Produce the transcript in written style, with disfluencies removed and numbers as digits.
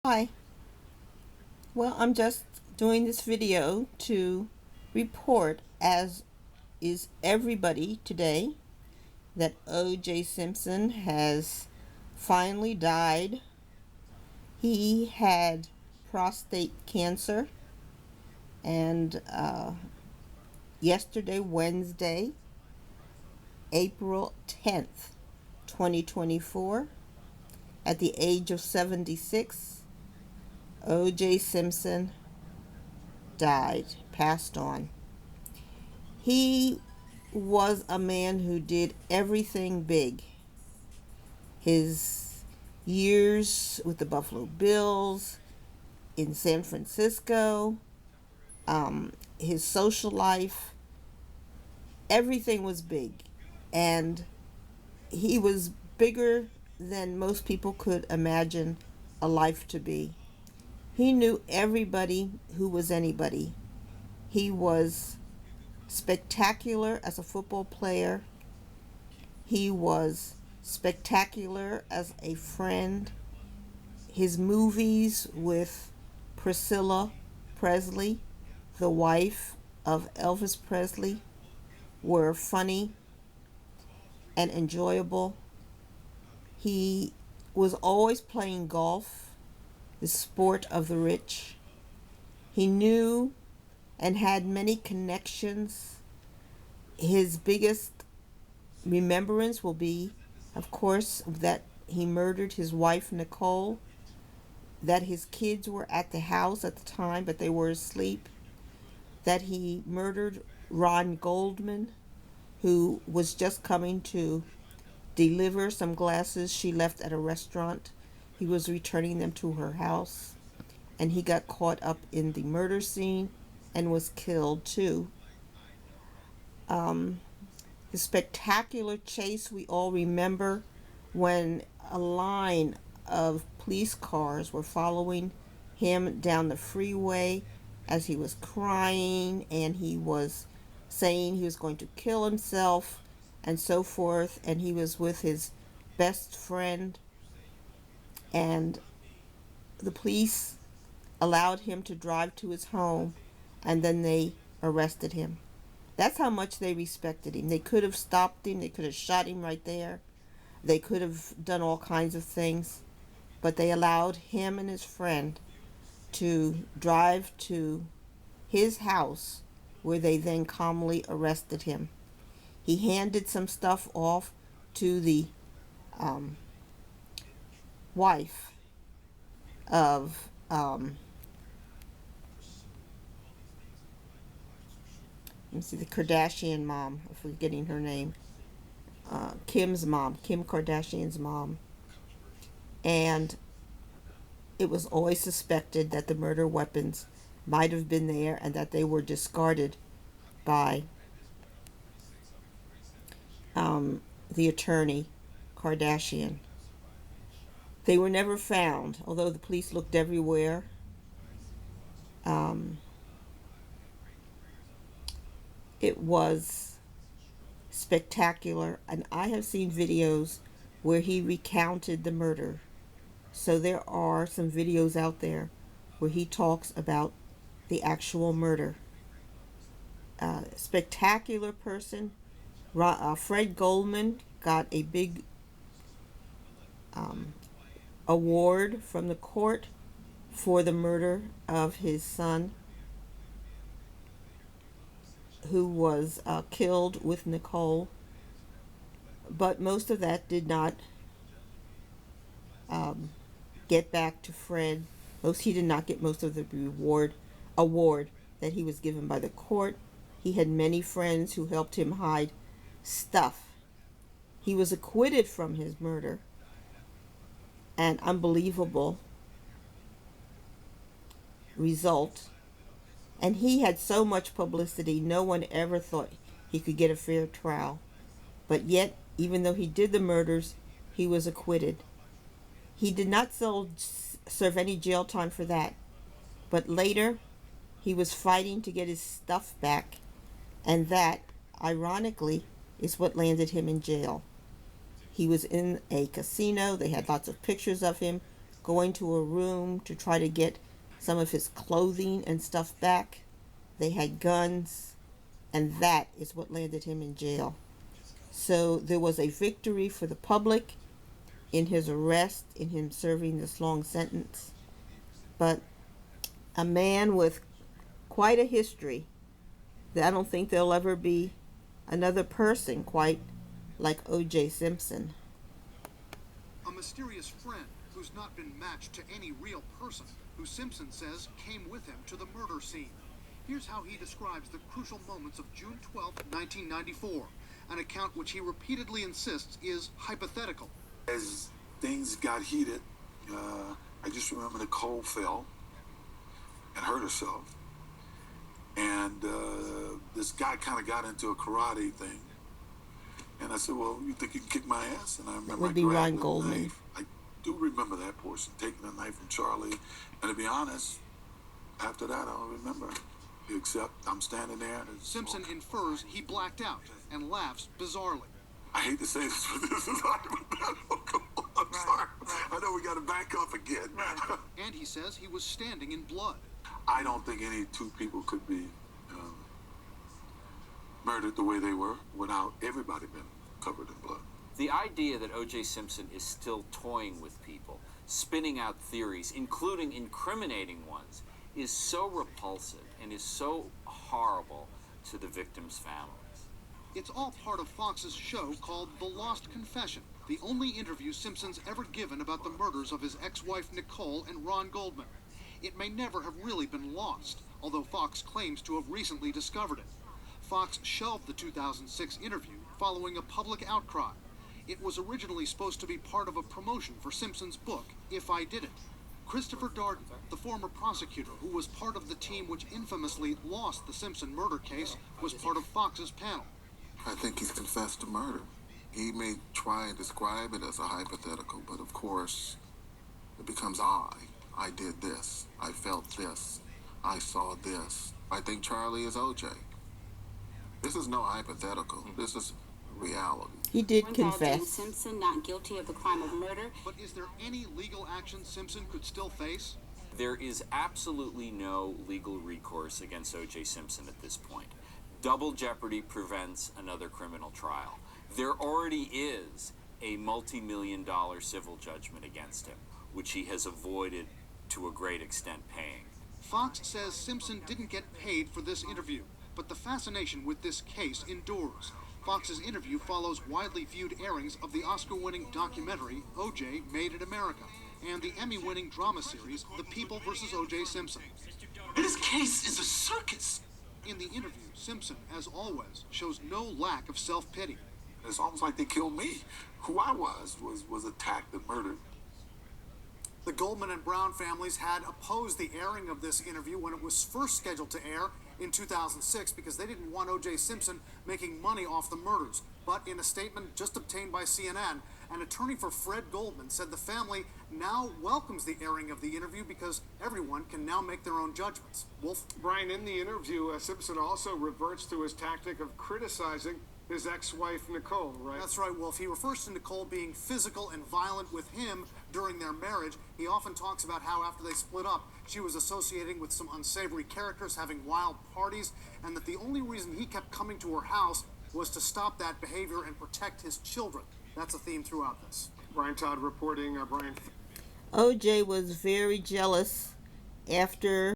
Hi. Well, I'm just doing this video to report, as is everybody today, that O.J. Simpson has finally died. He had prostate cancer, and yesterday, Wednesday, April 10th, 2024, at the age of 76, O.J. Simpson died, passed on. He was a man who did everything big. His years with the Buffalo Bills, in San Francisco, his social life, everything was big. And he was bigger than most people could imagine a life to be. He knew everybody who was anybody. He was spectacular as a football player. He was spectacular as a friend. His movies with Priscilla Presley, the wife of Elvis Presley, were funny and enjoyable. He was always playing golf, the sport of the rich. He knew and had many connections. His biggest remembrance will be, of course, that he murdered his wife, Nicole, that his kids were at the house at the time, but they were asleep, that he murdered Ron Goldman, who was just coming to deliver some glasses she left at a restaurant. He was returning them to her house, and he got caught up in the murder scene and was killed too. The spectacular chase we all remember, when a line of police cars were following him down the freeway as he was crying and he was saying he was going to kill himself and so forth, and he was with his best friend, and the police allowed him to drive to his home, and then they arrested him. That's how much they respected him. They could have stopped him, they could have shot him right there, they could have done all kinds of things, but they allowed him and his friend to drive to his house, where they then calmly arrested him. He handed some stuff off to the wife of let me see, the Kardashian mom, I'm forgetting her name, Kim's mom, Kim Kardashian's mom. And it was always suspected that the murder weapons might have been there and that they were discarded by the attorney Kardashian. They were never found, although the police looked everywhere. It was spectacular, and I have seen videos where he recounted the murder. So there are some videos out there where he talks about the actual murder. Spectacular person. Fred Goldman got a big award from the court for the murder of his son, who was killed with Nicole. But most of that did not get back to Fred. He did not get most of the award that he was given by the court. He had many friends who helped him hide stuff. He was acquitted from his murder. An unbelievable result. And he had so much publicity, no one ever thought he could get a fair trial. But yet, even though he did the murders, he was acquitted. He did not serve any jail time for that. But later, he was fighting to get his stuff back. And that, ironically, is what landed him in jail. He was in a casino. They had lots of pictures of him going to a room to try to get some of his clothing and stuff back. They had guns, and that is what landed him in jail. So there was a victory for the public in his arrest, in him serving this long sentence. But a man with quite a history that I don't think there'll ever be another person quite like O.J. Simpson. A mysterious friend who's not been matched to any real person, who Simpson says came with him to the murder scene. Here's how he describes the crucial moments of June 12, 1994, an account which he repeatedly insists is hypothetical. As things got heated, I just remember Nicole fell and hurt herself. And this guy kind of got into a karate thing. And I said, well, you think you can kick my ass? And I remember Would be Ron Goldman. I do remember that portion, taking a knife from Charlie. And to be honest, after that, I don't remember. Except I'm standing there. And Simpson infers he blacked out and laughs bizarrely. I hate to say this, but this is hypothetical. I'm sorry. I know we got to back up again. And he says he was standing in blood. I don't think any two people could be murdered the way they were without everybody being covered in blood. The idea that O.J. Simpson is still toying with people, spinning out theories, including incriminating ones, is so repulsive and is so horrible to the victims' families. It's all part of Fox's show called The Lost Confession, the only interview Simpson's ever given about the murders of his ex-wife Nicole and Ron Goldman. It may never have really been lost, although Fox claims to have recently discovered it. Fox shelved the 2006 interview following a public outcry. It was originally supposed to be part of a promotion for Simpson's book, If I Did It. Christopher Darden, the former prosecutor who was part of the team which infamously lost the Simpson murder case, was part of Fox's panel. I think he's confessed to murder. He may try and describe it as a hypothetical, but of course, it becomes I did this. I felt this. I saw this. I think Charlie is O.J. This is no hypothetical. This is reality. He did confess. Simpson not guilty of the crime of murder. But is there any legal action Simpson could still face? There is absolutely no legal recourse against O.J. Simpson at this point. Double jeopardy prevents another criminal trial. There already is a multi-million-dollar civil judgment against him, which he has avoided to a great extent paying. Fox says Simpson didn't get paid for this interview, but the fascination with this case endures. Fox's interview follows widely viewed airings of the Oscar-winning documentary O.J. Made in America and the Emmy-winning drama series The People vs. O.J. Simpson. This case is a circus. In the interview, Simpson, as always, shows no lack of self-pity. It's almost like they killed me. Who I was attacked and murdered. The Goldman and Brown families had opposed the airing of this interview when it was first scheduled to air in 2006 because they didn't want O.J. Simpson making money off the murders. But in a statement just obtained by CNN, an attorney for Fred Goldman said the family now welcomes the airing of the interview because everyone can now make their own judgments. Wolf? Brian, in the interview, Simpson also reverts to his tactic of criticizing his ex-wife, Nicole, right? That's right, Wolf. He refers to Nicole being physical and violent with him during their marriage. He often talks about how after they split up, she was associating with some unsavory characters, having wild parties, and that the only reason he kept coming to her house was to stop that behavior and protect his children. That's a theme throughout this. Brian Todd reporting. Brian. O.J. was very jealous after